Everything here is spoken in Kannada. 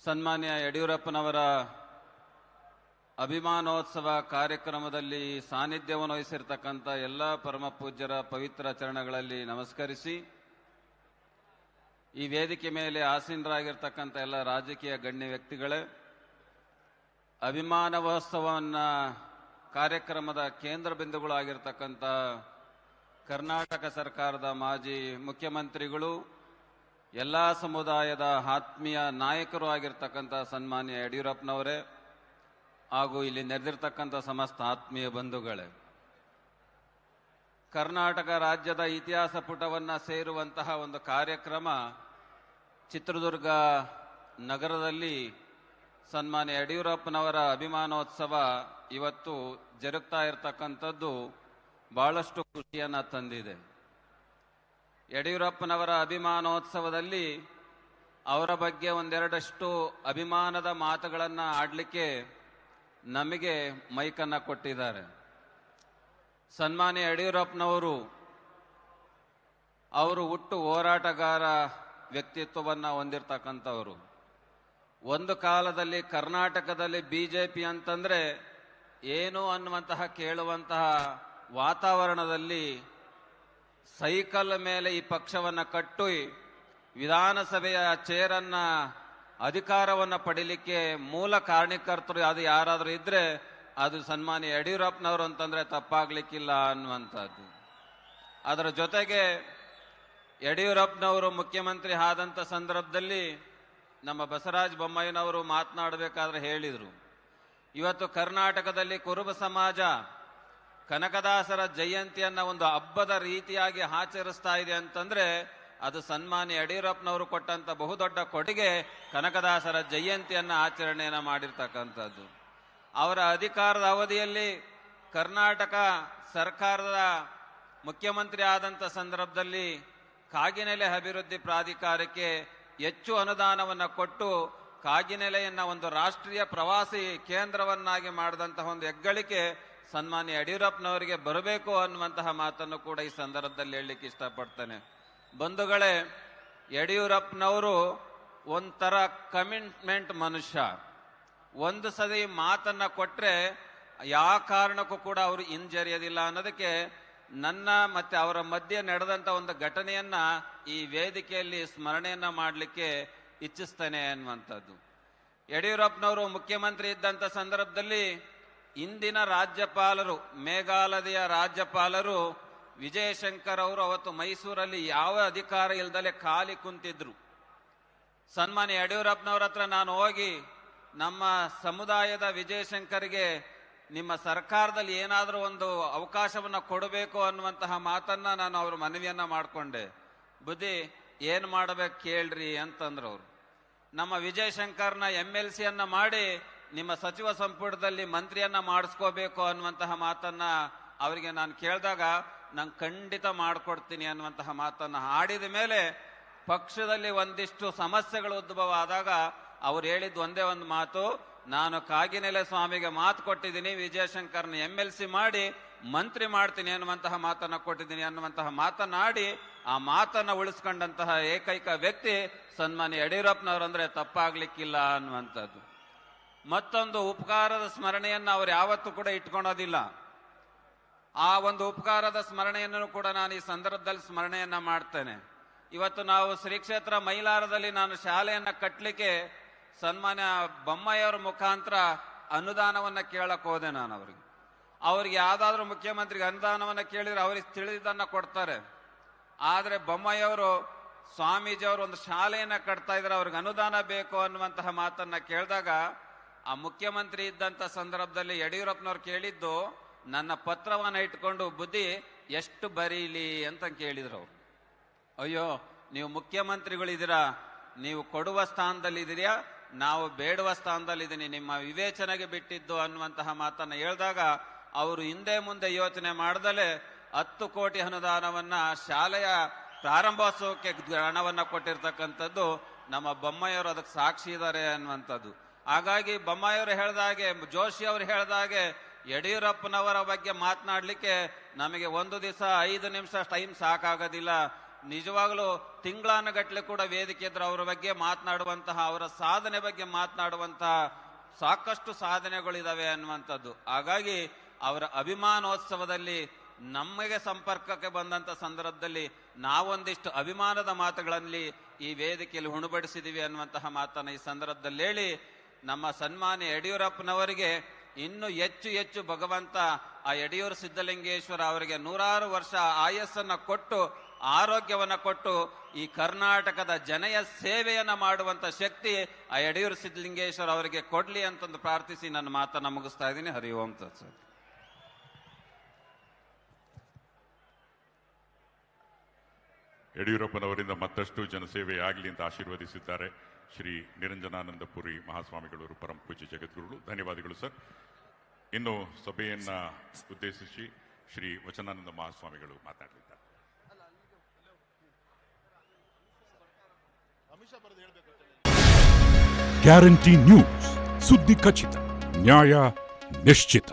ಸನ್ಮಾನ್ಯ ಯಡಿಯೂರಪ್ಪನವರ ಅಭಿಮಾನೋತ್ಸವ ಕಾರ್ಯಕ್ರಮದಲ್ಲಿ ಸಾನ್ನಿಧ್ಯವನ್ನು ವಹಿಸಿರ್ತಕ್ಕಂಥ ಎಲ್ಲ ಪರಮ ಪೂಜ್ಯರ ಪವಿತ್ರ ಚರಣಗಳಲ್ಲಿ ನಮಸ್ಕರಿಸಿ, ಈ ವೇದಿಕೆ ಮೇಲೆ ಆಸೀನರಾಗಿರ್ತಕ್ಕಂಥ ಎಲ್ಲ ರಾಜಕೀಯ ಗಣ್ಯ ವ್ಯಕ್ತಿಗಳೇ, ಅಭಿಮಾನೋತ್ಸವವನ್ನು ಕಾರ್ಯಕ್ರಮದ ಕೇಂದ್ರ ಬಿಂದುಗಳಾಗಿರ್ತಕ್ಕಂಥ ಕರ್ನಾಟಕ ಸರ್ಕಾರದ ಮಾಜಿ ಮುಖ್ಯಮಂತ್ರಿಗಳು, ಎಲ್ಲ ಸಮುದಾಯದ ಆತ್ಮೀಯ ನಾಯಕರು ಆಗಿರ್ತಕ್ಕಂಥ ಸನ್ಮಾನ್ಯ ಯಡಿಯೂರಪ್ಪನವರೇ ಹಾಗೂ ಇಲ್ಲಿ ನೆರೆದಿರ್ತಕ್ಕಂಥ ಸಮಸ್ತ ಆತ್ಮೀಯ ಬಂಧುಗಳೇ, ಕರ್ನಾಟಕ ರಾಜ್ಯದ ಇತಿಹಾಸ ಪುಟವನ್ನು ಸೇರುವಂತಹ ಒಂದು ಕಾರ್ಯಕ್ರಮ ಚಿತ್ರದುರ್ಗ ನಗರದಲ್ಲಿ ಸನ್ಮಾನ್ಯ ಯಡಿಯೂರಪ್ಪನವರ ಅಭಿಮಾನೋತ್ಸವ ಇವತ್ತು ಜರುಗ್ತಾ ಇರತಕ್ಕಂಥದ್ದು ಬಹಳಷ್ಟು ಖುಷಿಯನ್ನು ತಂದಿದೆ. ಯಡಿಯೂರಪ್ಪನವರ ಅಭಿಮಾನೋತ್ಸವದಲ್ಲಿ ಅವರ ಬಗ್ಗೆ ಒಂದೆರಡಷ್ಟು ಅಭಿಮಾನದ ಮಾತುಗಳನ್ನು ಆಡಲಿಕ್ಕೆ ನಮಗೆ ಮೈಕನ್ನು ಕೊಟ್ಟಿದ್ದಾರೆ. ಸನ್ಮಾನ್ಯ ಯಡಿಯೂರಪ್ಪನವರು ಅವರು ಹುಟ್ಟು ಹೋರಾಟಗಾರ ವ್ಯಕ್ತಿತ್ವವನ್ನು ಹೊಂದಿರತಕ್ಕಂಥವರು. ಒಂದು ಕಾಲದಲ್ಲಿ ಕರ್ನಾಟಕದಲ್ಲಿ ಬಿಜೆಪಿ ಅಂತಂದರೆ ಏನು ಅನ್ನುವಂತಹ ಕೇಳುವಂತಹ ವಾತಾವರಣದಲ್ಲಿ ಸೈಕಲ್ ಮೇಲೆ ಈ ಪಕ್ಷವನ್ನು ಕಟ್ಟಿ ವಿಧಾನಸಭೆಯ ಚೇರನ್ನು ಅಧಿಕಾರವನ್ನು ಪಡೀಲಿಕ್ಕೆ ಮೂಲ ಕಾರಣಕರ್ತರು ಅದು ಯಾರಾದರೂ ಇದ್ದರೆ ಅದು ಸನ್ಮಾನ್ಯ ಯಡಿಯೂರಪ್ಪನವರು ಅಂತಂದರೆ ತಪ್ಪಾಗಲಿಕ್ಕಿಲ್ಲ ಅನ್ನುವಂಥದ್ದು. ಅದರ ಜೊತೆಗೆ ಯಡಿಯೂರಪ್ಪನವರು ಮುಖ್ಯಮಂತ್ರಿ ಆದಂಥ ಸಂದರ್ಭದಲ್ಲಿ ನಮ್ಮ ಬಸವರಾಜ ಬೊಮ್ಮಾಯಿನವರು ಮಾತನಾಡಬೇಕಾದ್ರೆ ಹೇಳಿದರು, ಇವತ್ತು ಕರ್ನಾಟಕದಲ್ಲಿ ಕುರುಬ ಸಮಾಜ ಕನಕದಾಸರ ಜಯಂತಿಯನ್ನು ಒಂದು ಹಬ್ಬದ ರೀತಿಯಾಗಿ ಆಚರಿಸ್ತಾ ಇದೆ ಅಂತಂದ್ರೆ ಅದು ಸನ್ಮಾನ್ಯ ಯಡಿಯೂರಪ್ಪನವರು ಕೊಟ್ಟಂತ ಬಹುದೊಡ್ಡ ಕೊಡುಗೆ ಕನಕದಾಸರ ಜಯಂತಿಯನ್ನು ಆಚರಣೆಯನ್ನು ಮಾಡಿರ್ತಕ್ಕಂಥದ್ದು. ಅವರ ಅಧಿಕಾರದ ಅವಧಿಯಲ್ಲಿ ಕರ್ನಾಟಕ ಸರ್ಕಾರದ ಮುಖ್ಯಮಂತ್ರಿ ಆದಂಥ ಸಂದರ್ಭದಲ್ಲಿ ಕಾಗಿನೆಲೆ ಅಭಿವೃದ್ಧಿ ಪ್ರಾಧಿಕಾರಕ್ಕೆ ಹೆಚ್ಚು ಅನುದಾನವನ್ನು ಕೊಟ್ಟು ಕಾಗಿನೆಲೆಯನ್ನು ಒಂದು ರಾಷ್ಟ್ರೀಯ ಪ್ರವಾಸಿ ಕೇಂದ್ರವನ್ನಾಗಿ ಮಾಡಿದಂತಹ ಒಂದು ಹೆಗ್ಗಳಿಕೆ ಸನ್ಮಾನ್ಯ ಯಡಿಯೂರಪ್ಪನವರಿಗೆ ಬರಬೇಕು ಅನ್ನುವಂತಹ ಮಾತನ್ನು ಕೂಡ ಈ ಸಂದರ್ಭದಲ್ಲಿ ಹೇಳಲಿಕ್ಕೆ ಇಷ್ಟಪಡ್ತೇನೆ. ಬಂಧುಗಳೇ, ಯಡಿಯೂರಪ್ಪನವರು ಒಂಥರ ಕಮಿಟ್ಮೆಂಟ್ ಮನುಷ್ಯ. ಒಂದು ಸರಿ ಮಾತನ್ನ ಕೊಟ್ಟರೆ ಯಾವ ಕಾರಣಕ್ಕೂ ಕೂಡ ಅವರು ಹಿಂಜರಿಯೋದಿಲ್ಲ ಅನ್ನೋದಕ್ಕೆ ನನ್ನ ಮತ್ತೆ ಅವರ ಮಧ್ಯೆ ನಡೆದಂಥ ಒಂದು ಘಟನೆಯನ್ನ ಈ ವೇದಿಕೆಯಲ್ಲಿ ಸ್ಮರಣೆಯನ್ನ ಮಾಡಲಿಕ್ಕೆ ಇಚ್ಛಿಸ್ತೇನೆ ಅನ್ನುವಂಥದ್ದು. ಯಡಿಯೂರಪ್ಪನವರು ಮುಖ್ಯಮಂತ್ರಿ ಇದ್ದಂಥ ಸಂದರ್ಭದಲ್ಲಿ ಇಂದಿನ ರಾಜ್ಯಪಾಲರು, ಮೇಘಾಲಯದ ರಾಜ್ಯಪಾಲರು ವಿಜಯಶಂಕರ್ ಅವರು ಅವತ್ತು ಮೈಸೂರಲ್ಲಿ ಯಾವ ಅಧಿಕಾರ ಇಲ್ದಲೆ ಖಾಲಿ ಕುಂತಿದ್ರು. ಸನ್ಮಾನ್ಯ ಯಡಿಯೂರಪ್ಪನವರ ಹತ್ರ ನಾನು ಹೋಗಿ ನಮ್ಮ ಸಮುದಾಯದ ವಿಜಯಶಂಕರ್ಗೆ ನಿಮ್ಮ ಸರ್ಕಾರದಲ್ಲಿ ಏನಾದರೂ ಒಂದು ಅವಕಾಶವನ್ನು ಕೊಡಬೇಕು ಅನ್ನುವಂತಹ ಮಾತನ್ನ ನಾನು ಅವ್ರ ಮನವಿಯನ್ನ ಮಾಡಿಕೊಂಡೆ. ಬುದ್ಧಿ ಏನು ಮಾಡಬೇಕು ಕೇಳ್ರಿ ಅಂತಂದ್ರು ಅವರು. ನಮ್ಮ ವಿಜಯಶಂಕರ್ನ MLC ಅನ್ನ ಮಾಡಿ ನಿಮ್ಮ ಸಚಿವ ಸಂಪುಟದಲ್ಲಿ ಮಂತ್ರಿಯನ್ನ ಮಾಡಿಸ್ಕೋಬೇಕು ಅನ್ನುವಂತಹ ಮಾತನ್ನ ಅವರಿಗೆ ನಾನು ಕೇಳಿದಾಗ ನಾನು ಖಂಡಿತ ಮಾಡಿಕೊಡ್ತೀನಿ ಅನ್ನುವಂತಹ ಮಾತನ್ನ ಆಡಿದ ಮೇಲೆ ಪಕ್ಷದಲ್ಲಿ ಒಂದಿಷ್ಟು ಸಮಸ್ಯೆಗಳು ಉದ್ಭವ ಆದಾಗ ಅವ್ರು ಹೇಳಿದ್ದು ಒಂದೇ ಒಂದು ಮಾತು, ನಾನು ಕಾಗಿನೆಲೆ ಸ್ವಾಮಿಗೆ ಮಾತು ಕೊಟ್ಟಿದ್ದೀನಿ, ವಿಜಯಶಂಕರ್ನ MLC ಮಾಡಿ ಮಂತ್ರಿ ಮಾಡ್ತೀನಿ ಅನ್ನುವಂತಹ ಮಾತನ್ನ ಕೊಟ್ಟಿದ್ದೀನಿ ಅನ್ನುವಂತಹ ಮಾತನ್ನಾಡಿ ಆ ಮಾತನ್ನ ಉಳಿಸ್ಕೊಂಡಂತಹ ಏಕೈಕ ವ್ಯಕ್ತಿ ಸನ್ಮಾನ್ಯ ಯಡಿಯೂರಪ್ಪನವರು ಅಂದ್ರೆ ತಪ್ಪಾಗ್ಲಿಕ್ಕಿಲ್ಲ ಅನ್ನುವಂಥದ್ದು. ಮತ್ತೊಂದು ಉಪಕಾರದ ಸ್ಮರಣೆಯನ್ನು ಅವರು ಯಾವತ್ತೂ ಕೂಡ ಇಟ್ಕೊಳೋದಿಲ್ಲ. ಆ ಒಂದು ಉಪಕಾರದ ಸ್ಮರಣೆಯನ್ನು ಕೂಡ ನಾನು ಈ ಸಂದರ್ಭದಲ್ಲಿ ಸ್ಮರಣೆಯನ್ನ ಮಾಡ್ತೇನೆ. ಇವತ್ತು ನಾವು ಶ್ರೀ ಕ್ಷೇತ್ರ ಮೈಲಾರದಲ್ಲಿ ನಾನು ಶಾಲೆಯನ್ನ ಕಟ್ಟಲಿಕ್ಕೆ ಸನ್ಮಾನ್ಯ ಬೊಮ್ಮಾಯಿಯವರ ಮುಖಾಂತರ ಅನುದಾನವನ್ನ ಕೇಳಕ್ ಹೋದೆ. ನಾನು ಅವ್ರಿಗೆ ಯಾವ್ದಾದ್ರು ಮುಖ್ಯಮಂತ್ರಿಗೆ ಅನುದಾನವನ್ನ ಕೇಳಿದ್ರೆ ಅವ್ರಿಗೆ ತಿಳಿದನ್ನ ಕೊಡ್ತಾರೆ. ಆದ್ರೆ ಬೊಮ್ಮಾಯಿಯವರು ಸ್ವಾಮೀಜಿಯವರು ಒಂದು ಶಾಲೆಯನ್ನ ಕಟ್ತಾ ಇದ್ರೆ ಅವ್ರಿಗೆ ಅನುದಾನ ಬೇಕು ಅನ್ನುವಂತಹ ಮಾತನ್ನ ಕೇಳಿದಾಗ ಆ ಮುಖ್ಯಮಂತ್ರಿ ಇದ್ದಂಥ ಸಂದರ್ಭದಲ್ಲಿ ಯಡಿಯೂರಪ್ಪನವ್ರು ಕೇಳಿದ್ದು, ನನ್ನ ಪತ್ರವನ್ನು ಇಟ್ಕೊಂಡು ಬುದ್ಧಿ ಎಷ್ಟು ಬರೀಲಿ ಅಂತ ಕೇಳಿದ್ರು ಅವರು. ಅಯ್ಯೋ, ನೀವು ಮುಖ್ಯಮಂತ್ರಿಗಳಿದ್ದೀರಾ, ನೀವು ಕೊಡುವ ಸ್ಥಾನದಲ್ಲಿದ್ದೀರಾ, ನಾವು ಬೇಡುವ ಸ್ಥಾನದಲ್ಲಿದ್ದೀನಿ, ನಿಮ್ಮ ವಿವೇಚನೆಗೆ ಬಿಟ್ಟಿದ್ದು ಅನ್ನುವಂತಹ ಮಾತನ್ನು ಹೇಳಿದಾಗ ಅವರು ಹಿಂದೆ ಮುಂದೆ ಯೋಚನೆ ಮಾಡದಲೇ 10 ಕೋಟಿ ಅನುದಾನವನ್ನ ಶಾಲೆಯ ಪ್ರಾರಂಭೋತ್ಸವಕ್ಕೆ ಹಣವನ್ನ ಕೊಟ್ಟಿರ್ತಕ್ಕಂಥದ್ದು ನಮ್ಮ ಬೊಮ್ಮಾಯಿಯವರು ಅದಕ್ಕೆ ಸಾಕ್ಷಿ ಇದ್ದಾರೆ ಅನ್ನುವಂಥದ್ದು. ಹಾಗಾಗಿ ಬೊಮ್ಮಾಯಿಯವರು ಹೇಳಿದಾಗೆ, ಜೋಶಿ ಅವರು ಹೇಳಿದಾಗೆ ಯಡಿಯೂರಪ್ಪನವರ ಬಗ್ಗೆ ಮಾತನಾಡಲಿಕ್ಕೆ ನಮಗೆ ಒಂದು ದಿವಸ 5 ನಿಮಿಷ ಟೈಮ್ ಸಾಕಾಗೋದಿಲ್ಲ. ನಿಜವಾಗಲೂ ತಿಂಗಳಾನುಗಟ್ಟಲೆ ಕೂಡ ವೇದಿಕೆ ಎದುರು ಅವರ ಬಗ್ಗೆ ಮಾತನಾಡುವಂತಹ, ಅವರ ಸಾಧನೆ ಬಗ್ಗೆ ಮಾತನಾಡುವಂತಹ ಸಾಕಷ್ಟು ಸಾಧನೆಗಳಿದಾವೆ ಅನ್ನುವಂಥದ್ದು. ಹಾಗಾಗಿ ಅವರ ಅಭಿಮಾನೋತ್ಸವದಲ್ಲಿ ನಮಗೆ ಸಂಪರ್ಕಕ್ಕೆ ಬಂದಂಥ ಸಂದರ್ಭದಲ್ಲಿ ನಾವೊಂದಿಷ್ಟು ಅಭಿಮಾನದ ಮಾತುಗಳಲ್ಲಿ ಈ ವೇದಿಕೆಯಲ್ಲಿ ಉಣಬಡಿಸಿದ್ದೀವಿ ಅನ್ನುವಂತಹ ಮಾತನ್ನು ಈ ಸಂದರ್ಭದಲ್ಲಿ ಹೇಳಿ, ನಮ್ಮ ಸನ್ಮಾನ್ಯ ಯಡಿಯೂರಪ್ಪನವರಿಗೆ ಇನ್ನು ಹೆಚ್ಚು ಹೆಚ್ಚು ಭಗವಂತ ಆ ಯಡಿಯೂರು ಸಿದ್ದಲಿಂಗೇಶ್ವರ ಅವರಿಗೆ 100 ವರ್ಷ ಆಯಸ್ಸನ್ನು ಕೊಟ್ಟು, ಆರೋಗ್ಯವನ್ನು ಕೊಟ್ಟು, ಈ ಕರ್ನಾಟಕದ ಜನಯ ಸೇವೆಯನ್ನು ಮಾಡುವಂತ ಶಕ್ತಿ ಆ ಯಡಿಯೂರು ಸಿದ್ದಲಿಂಗೇಶ್ವರ ಅವರಿಗೆ ಕೊಡ್ಲಿ ಅಂತಂದು ಪ್ರಾರ್ಥಿಸಿ ನನ್ನ ಮಾತನ್ನು ಮುಗಿಸ್ತಾ ಇದ್ದೀನಿ. ಹರಿ ಓಂ ತತ್ಸತ್. ಯಡಿಯೂರಪ್ಪನವರಿಂದ ಮತ್ತಷ್ಟು ಜನಸೇವೆ ಆಗಲಿ ಅಂತ ಆಶೀರ್ವದಿಸಿದ್ದಾರೆ ಶ್ರೀ ನಿರಂಜನಾನಂದಪುರಿ ಮಹಾಸ್ವಾಮಿಗಳವರು, ಪರಮ ಪೂಜ್ಯ ಜಗದ್ಗುರುಗಳು. ಧನ್ಯವಾದಗಳು ಸರ್. ಇನ್ನು ಸಭೆಯನ್ನ ಉದ್ದೇಶಿಸಿ ಶ್ರೀ ವಚನಾನಂದ ಮಹಾಸ್ವಾಮಿಗಳು ಮಾತನಾಡಲಿದ್ದಾರೆ. ಗ್ಯಾರಂಟಿ ನ್ಯೂಸ್, ಸುದ್ದಿ ಖಚಿತ, ನ್ಯಾಯ ನಿಶ್ಚಿತ.